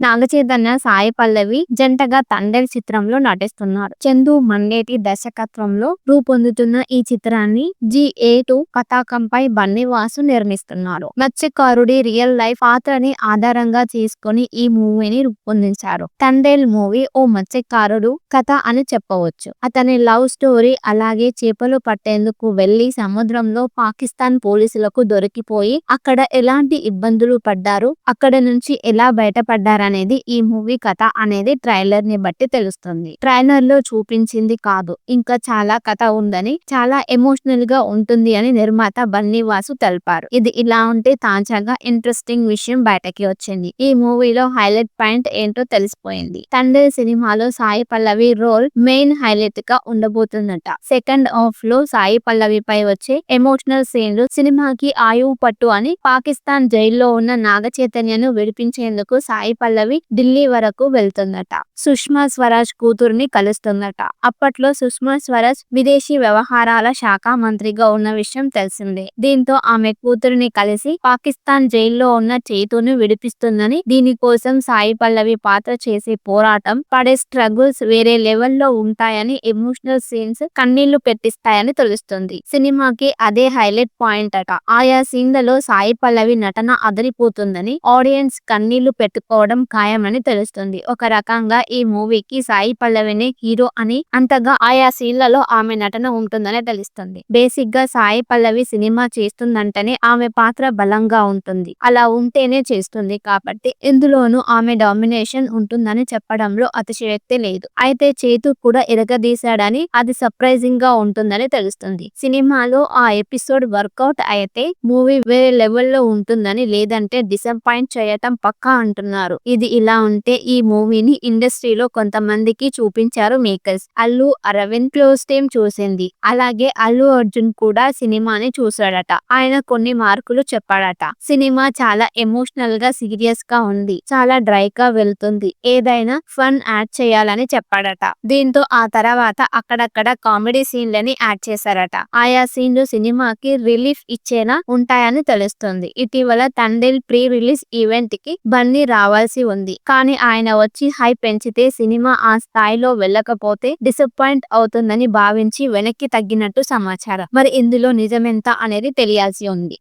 నాగచైతన్య, సాయి పల్లవి జంటగా తండేల్ చిత్రంలో నటిస్తున్నారు. చందు మండేటి దర్శకత్వంలో రూపొందుతున్న ఈ చిత్రాన్ని GA2 పతాకంపై బన్నీవాసు నిర్మిస్తున్నారు. మత్స్యకారుడి రియల్ లైఫ్ పాత్రని ఆధారంగా చేసుకుని ఈ మూవీని రూపొందించారు. తండేల్ మూవీ ఓ మత్స్యకారుడు కథ అని చెప్పవచ్చు. అతని లవ్ స్టోరీ, అలాగే చేపలు పట్టేందుకు వెళ్లి సముద్రంలో పాకిస్తాన్ పోలీసులకు దొరికిపోయి అక్కడ ఎలాంటి ఇబ్బందులు పడ్డారు, అక్కడ నుంచి ఎలా బయటపడ్డారనేది ఈ మూవీ కథ అనేది ట్రైలర్ ని బట్టి తెలుస్తుంది. ట్రైలర్ లో చూపించింది కాదు, ఇంకా చాలా కథ ఉందని, చాలా ఎమోషనల్ గా ఉంటుంది అని నిర్మాత బన్నీవాసు తెలిపారు. ఇది ఇలా ఉంటే తాజాగా ఇంట్రెస్టింగ్ విషయం బయటకి వచ్చింది. ఈ మూవీలో హైలైట్ పాయింట్ ఏంటో తెలిసిపోయింది. తండ్రి సినిమాలో Sai Pallavi role main highlight గా ఉండబోతుందట. సెకండ్ హాఫ్ లో సాయి పల్లవిపై వచ్చే ఎమోషనల్ సీన్లు సినిమాకి ఆయువు పట్టు అని పాకిస్తాన్ జైల్లో ఉన్న నాగ చైతన్యను విడిపించేందుకు సాయి పల్లవి ఢిల్లీ వరకు వెళ్తుందట. సుష్మా స్వరాజ్ కూతుర్ని కలుస్తుందట. అప్పట్లో సుష్మా స్వరాజ్ విదేశీ వ్యవహారాల శాఖ మంత్రిగా ఉన్న విషయం తెలిసిందే. దీంతో ఆమె కూతురిని కలిసి పాకిస్తాన్ జైల్లో ఉన్న చైతును విడిపిస్తుందని, దీనికోసం సాయి పల్లవి పాత్ర చేసే పోరాటం, పడే స్ట్రగుల్స్ వేరే లెవెల్లో ఉంటాయని, ఎమోషనల్ సీన్స్ కన్నీళ్లు పెట్టిస్తాయని తెలుస్తుంది. సినిమాకి అదే హైలైట్ పాయింట్ అట. ఆయా సీన్లలో సాయి పల్లవి నటన అదిరిపోతుందని, ఆడియన్స్ కన్నీళ్లు పెట్టుకోవడం ఖాయమని తెలుస్తుంది. ఒక రకంగా ఈ మూవీకి సాయి పల్లవినే హీరో అని, అంతగా ఆయా సీన్లలో ఆమె నటన ఉంటుందని తెలుస్తుంది. బేసిక్ గా సాయి పల్లవి సినిమా చేస్తుందంటేనే ఆమె పాత్ర బలంగా ఉంటుంది. అలా ఉంటేనే చేస్తుంది కాబట్టి ఇందులోనూ ఆమె డామినేషన్ ఉంటుందని చెప్పడంలో అతిశయోక్తి లేదు. అయితే చేతు కూడా ఎరగదీశాడని, అది సర్ప్రైజింగ్ గా ఉంటుందని తెలుస్తుంది. సినిమాలో ఆ ఎపిసోడ్ వర్కౌట్ అయితే మూవీ వేరే లెవెల్లో ఉంటుందని, లేదంటే డిసప్పాయింట్ చేయటం పక్కా అంటున్నారు. ఇది ఇలా ఉంటే ఈ మూవీని ఇండస్ట్రీలో కొంతమందికి చూపించారు makers. Allu Aravind close team చూసింది. అలాగే అల్లు అర్జున్ కూడా సినిమాని చూసాడట. ఆయన కొన్ని మార్కులు చెప్పాడట. సినిమా చాలా ఎమోషనల్ గా, సీరియస్ గా ఉంది, చాలా డ్రై గా వెళ్తుంది, ఏదైనా ఫన్ యాడ్ చేయాలని చెప్పాడట. దీంతో ఆ తర్వాత అక్కడక్కడ కామెడీ సీన్లని యాడ్ చేశారట. ఆయా సీన్లు సినిమాకి రిలీఫ్ ఇచ్చేలా ఉంటాయని తెలుస్తుంది. ఇటీవల తండేల్ ప్రీ రిలీజ్ ఈవెంట్ కి బన్నీ రావాల్సి ఉంది. కానీ ఆయన వచ్చి హై పెంచితే సినిమా ఆ స్థాయిలో వెళ్ళకపోతే డిసప్పాయింట్ అవుతుందని భావించి వెనక్కి తగ్గినట్టు సమాచారం. మరి ఇందులో నిజమెంత అనేది తెలియాల్సి ఉంది.